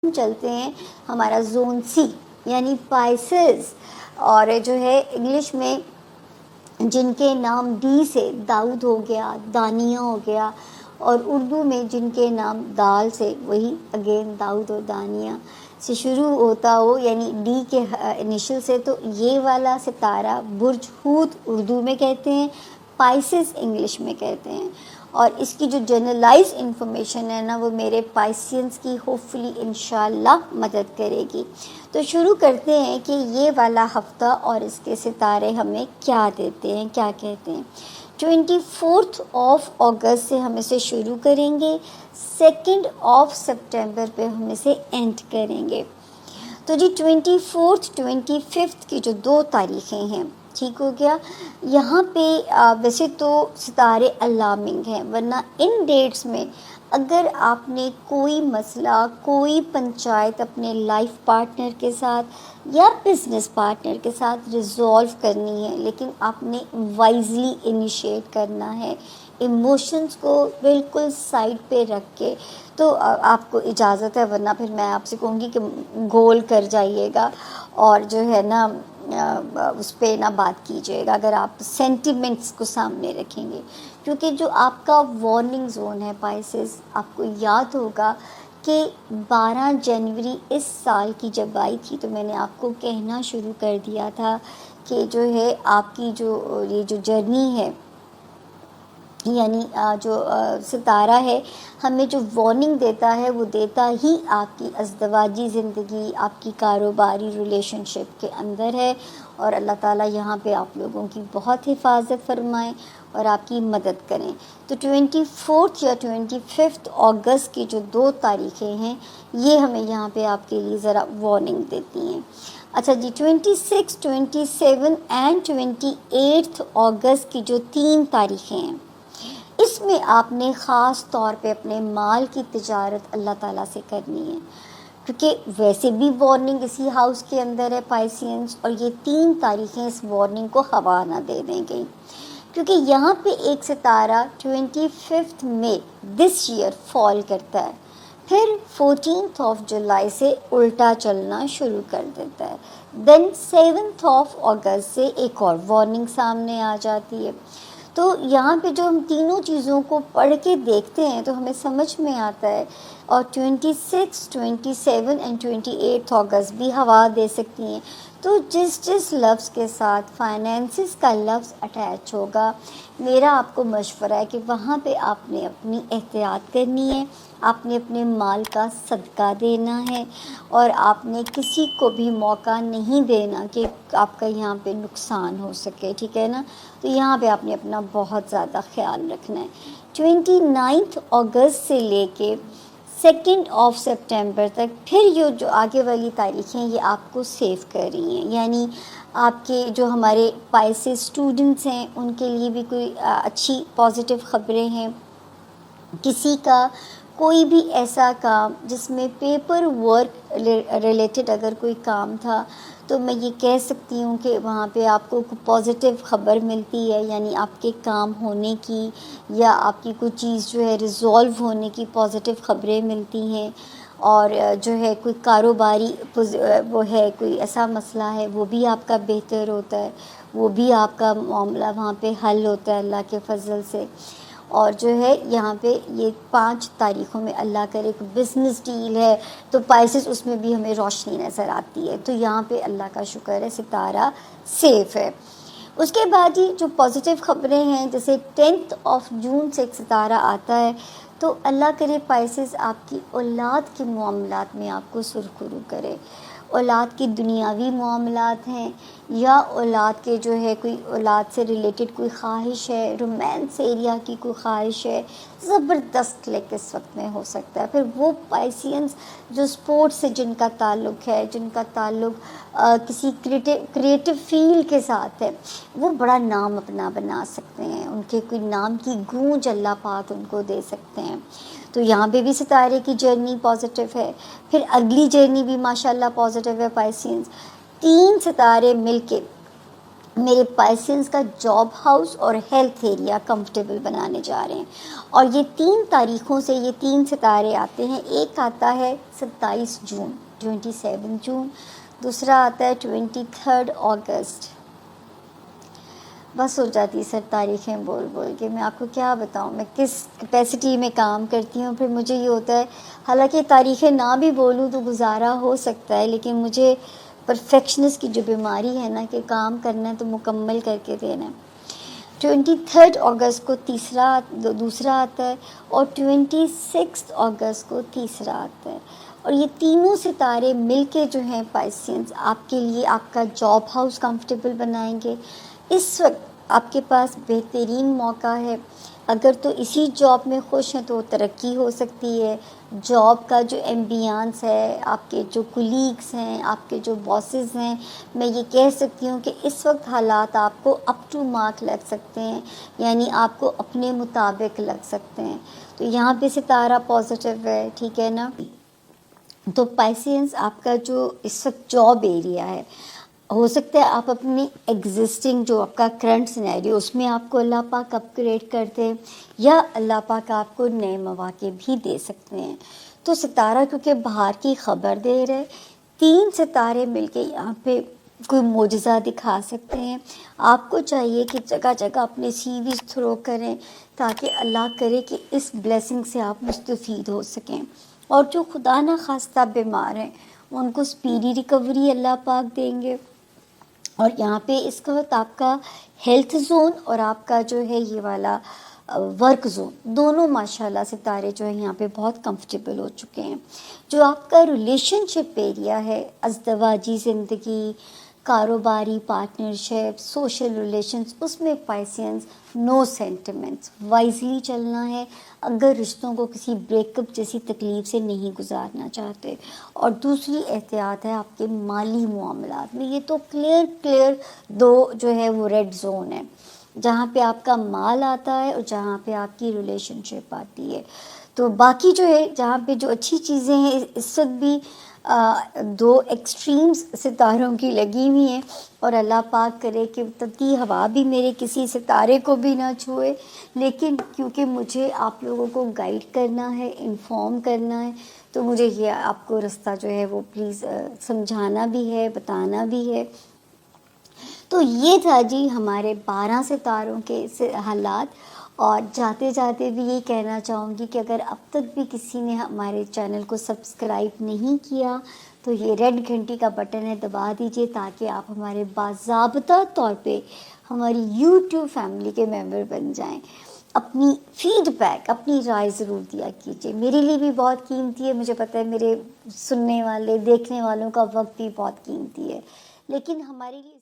ہم چلتے ہیں ہمارا زون سی یعنی پائسز، اور جو ہے انگلش میں جن کے نام ڈی سے داؤد ہو گیا، دانیہ ہو گیا، اور اردو میں جن کے نام دال سے وہی اگین داؤد اور دانیہ سے شروع ہوتا ہو یعنی ڈی کے انیشل سے، تو یہ والا ستارہ برج حوت اردو میں کہتے ہیں، پائسز انگلش میں کہتے ہیں. اور اس کی جو جنرلائز انفارمیشن ہے نا وہ میرے پائسینس کی ہوپ فلی انشاءاللہ مدد کرے گی. تو شروع کرتے ہیں کہ یہ والا ہفتہ اور اس کے ستارے ہمیں کیا دیتے ہیں، کیا کہتے ہیں. 24 اگست سے ہم اسے شروع کریں گے، 2 سپٹمبر پہ ہم اسے اینڈ کریں گے. تو جی 24 25 کی جو 2 تاریخیں ہیں، ٹھیک ہو گیا. یہاں پہ ویسے تو ستارے الارمنگ ہیں، ورنہ ان ڈیٹس میں اگر آپ نے کوئی مسئلہ، کوئی پنچایت اپنے لائف پارٹنر کے ساتھ یا بزنس پارٹنر کے ساتھ ریزولو کرنی ہے، لیکن آپ نے وائزلی انیشیٹ کرنا ہے، ایموشنز کو بالکل سائڈ پہ رکھ کے، تو آپ کو اجازت ہے، ورنہ پھر میں آپ سے کہوں گی کہ گول کر جائیے گا اور جو ہے نا اس پہ نہ بات کیجیے گا اگر آپ سینٹیمنٹس کو سامنے رکھیں گے. کیونکہ جو آپ کا وارننگ زون ہے پائسز، آپ کو یاد ہوگا کہ 12 جنوری اس سال کی جب آئی تھی تو میں نے آپ کو کہنا شروع کر دیا تھا کہ جو ہے آپ کی جو یہ جو جرنی ہے، یعنی جو ستارہ ہے ہمیں جو وارننگ دیتا ہے وہ دیتا ہی آپ کی ازدواجی زندگی، آپ کی کاروباری ریلیشن شپ کے اندر ہے. اور اللہ تعالیٰ یہاں پہ آپ لوگوں کی بہت حفاظت فرمائیں اور آپ کی مدد کریں. تو 24 یا 25 اگست کی جو 2 تاریخیں ہیں یہ ہمیں یہاں پہ آپ کے لیے ذرا وارننگ دیتی ہیں. اچھا جی 26 27 اینڈ 28 اگست کی جو 3 تاریخیں ہیں، اس میں آپ نے خاص طور پہ اپنے مال کی تجارت اللہ تعالیٰ سے کرنی ہے، کیونکہ ویسے بھی وارننگ اسی ہاؤس کے اندر ہے پائسینس، اور یہ 3 تاریخیں اس وارننگ کو ہوا نہ دے دیں گی. کیونکہ یہاں پہ ایک ستارہ 25 مئی دس ایئر فال کرتا ہے، پھر 14 جولائی سے الٹا چلنا شروع کر دیتا ہے. دین 7 اگست سے ایک اور وارننگ سامنے آ جاتی ہے. تو یہاں پہ جو ہم تینوں چیزوں کو پڑھ کے دیکھتے ہیں تو ہمیں سمجھ میں آتا ہے. اور 26 27 اینڈ 28 اگست بھی ہوا دے سکتی ہیں. تو جس لفظ کے ساتھ فائنینسز کا لفظ اٹیچ ہوگا، میرا آپ کو مشورہ ہے کہ وہاں پہ آپ نے اپنی احتیاط کرنی ہے، آپ نے اپنے مال کا صدقہ دینا ہے، اور آپ نے کسی کو بھی موقع نہیں دینا کہ آپ کا یہاں پہ نقصان ہو سکے، ٹھیک ہے نا. تو یہاں پہ آپ نے اپنا بہت زیادہ خیال رکھنا ہے. 29 اگست سے لے کے 2 سپٹمبر تک پھر یہ جو آگے والی تاریخیں یہ آپ کو سیو کر رہی ہیں، یعنی آپ کے جو ہمارے پائسے اسٹوڈنٹس ہیں ان کے لیے بھی کوئی اچھی پازیٹیو خبریں ہیں. کسی کا کوئی بھی ایسا کام جس میں پیپر ورک ریلیٹڈ اگر کوئی کام تھا تو میں یہ کہہ سکتی ہوں کہ وہاں پہ آپ کو پازیٹیو خبر ملتی ہے، یعنی آپ کے کام ہونے کی یا آپ کی کوئی چیز جو ہے ریزولو ہونے کی پازیٹیو خبریں ملتی ہیں. اور جو ہے کوئی کاروباری وہ ہے کوئی ایسا مسئلہ ہے وہ بھی آپ کا بہتر ہوتا ہے، وہ بھی آپ کا معاملہ وہاں پہ حل ہوتا ہے اللہ کے فضل سے. اور جو ہے یہاں پہ یہ 5 تاریخوں میں اللہ کرے ایک بزنس ڈیل ہے تو پائسز اس میں بھی ہمیں روشنی نظر آتی ہے. تو یہاں پہ اللہ کا شکر ہے ستارہ سیف ہے. اس کے بعد ہی جو پازیٹیو خبریں ہیں جیسے 10 جون سے ایک ستارہ آتا ہے، تو اللہ کرے پائسز آپ کی اولاد کے معاملات میں آپ کو سرخرو کرے. اولاد کی دنیاوی معاملات ہیں یا اولاد کے جو ہے کوئی اولاد سے ریلیٹڈ کوئی خواہش ہے، رومانس ایریا کی کوئی خواہش ہے، زبردست کلک اس وقت میں ہو سکتا ہے. پھر وہ پائسینس جو سپورٹ سے جن کا تعلق ہے، جن کا تعلق کسی کریٹو فیلڈ کے ساتھ ہے، وہ بڑا نام اپنا بنا سکتے ہیں. ان کے کوئی نام کی گونج اللہ پاک ان کو دے سکتے ہیں. تو یہاں پہ بھی ستارے کی جرنی پازیٹیو ہے. پھر اگلی جرنی بھی ماشاءاللہ پازیٹیو ہے پائسینس. 3 ستارے مل کے میرے پائسنس کا جاب ہاؤس اور ہیلتھ ایریا کمفرٹیبل بنانے جا رہے ہیں. اور یہ 3 تاریخوں سے یہ 3 ستارے آتے ہیں. ایک آتا ہے 27 جون 27 جون، دوسرا آتا ہے 23 اگست. بس ہو جاتی سر تاریخیں بول بول کے، میں آپ کو کیا بتاؤں میں کس کیپیسٹی میں کام کرتی ہوں. پھر مجھے یہ ہوتا ہے، حالانکہ تاریخیں نہ بھی بولوں تو گزارا ہو سکتا ہے، لیکن مجھے پرفیکشنسٹ کی جو بیماری ہے نا، کہ کام کرنا ہے تو مکمل کر کے دینا ہے. 23 اگست کو دوسرا آتا ہے، اور 26 اگست کو تیسرا آتا ہے. اور یہ تینوں ستارے مل کے جو ہیں پائسینس، آپ کے لیے آپ کا جاب ہاؤس کمفرٹیبل بنائیں گے. اس وقت آپ کے پاس بہترین موقع ہے. اگر تو اسی جاب میں خوش ہیں تو ترقی ہو سکتی ہے. جاب کا جو ایمبیانس ہے، آپ کے جو کولیگس ہیں، آپ کے جو باسز ہیں، میں یہ کہہ سکتی ہوں کہ اس وقت حالات آپ کو اپ ٹو مارک لگ سکتے ہیں، یعنی آپ کو اپنے مطابق لگ سکتے ہیں. تو یہاں پہ ستارہ پازیٹیو ہے، ٹھیک ہے نا. تو پائسینس آپ کا جو اس وقت جاب ایریا ہے، ہو سکتا ہے آپ اپنی ایگزسٹنگ جو آپ کا کرنٹ سینیریو اس میں آپ کو اللہ پاک اپ گریڈ کرتے ہیں، یا اللہ پاک آپ کو نئے مواقع بھی دے سکتے ہیں. تو ستارہ کیونکہ باہر کی خبر دے رہے، 3 ستارے مل کے یہاں پہ کوئی معجزہ دکھا سکتے ہیں. آپ کو چاہیے کہ جگہ جگہ اپنے سی ویز تھرو کریں، تاکہ اللہ کرے کہ اس بلیسنگ سے آپ مستفید ہو سکیں. اور جو خدا نہ خواستہ بیمار ہیں ان کو اسپیڈی ریکوری اللہ پاک دیں گے. اور یہاں پہ اس کا وقت آپ کا ہیلتھ زون اور آپ کا جو ہے یہ والا ورک زون، دونوں ماشاءاللہ ستارے جو ہیں یہاں پہ بہت کمفرٹیبل ہو چکے ہیں. جو آپ کا ریلیشن شپ ایریا ہے، ازدواجی زندگی، کاروباری پارٹنرشپ، سوشل ریلیشنز، اس میں پائسینس نو سینٹیمنٹس، وائزلی چلنا ہے اگر رشتوں کو کسی بریک اپ جیسی تکلیف سے نہیں گزارنا چاہتے. اور دوسری احتیاط ہے آپ کے مالی معاملات میں. یہ تو کلیئر دو جو ہے وہ ریڈ زون ہے، جہاں پہ آپ کا مال آتا ہے اور جہاں پہ آپ کی ریلیشن شپ آتی ہے. تو باقی جو ہے جہاں پہ جو اچھی چیزیں ہیں، اس وقت بھی 2 ایکسٹریمز ستاروں کی لگی ہوئی ہیں. اور اللہ پاک کرے کہ تتی ہوا بھی میرے کسی ستارے کو بھی نہ چھوئے. لیکن کیونکہ مجھے آپ لوگوں کو گائیڈ کرنا ہے، انفارم کرنا ہے، تو مجھے یہ آپ کو رستہ جو ہے وہ پلیز سمجھانا بھی ہے، بتانا بھی ہے. تو یہ تھا جی ہمارے 12 ستاروں کے حالات. اور جاتے جاتے بھی یہ کہنا چاہوں گی کہ اگر اب تک بھی کسی نے ہمارے چینل کو سبسکرائب نہیں کیا تو یہ ریڈ گھنٹی کا بٹن ہے، دبا دیجئے، تاکہ آپ ہمارے باضابطہ طور پہ ہماری یوٹیوب فیملی کے ممبر بن جائیں. اپنی فیڈ بیک، اپنی رائے ضرور دیا کیجیے. میرے لیے بھی بہت قیمتی ہے، مجھے پتہ ہے میرے سننے والے دیکھنے والوں کا وقت بھی بہت قیمتی ہے، لیکن ہمارے لیے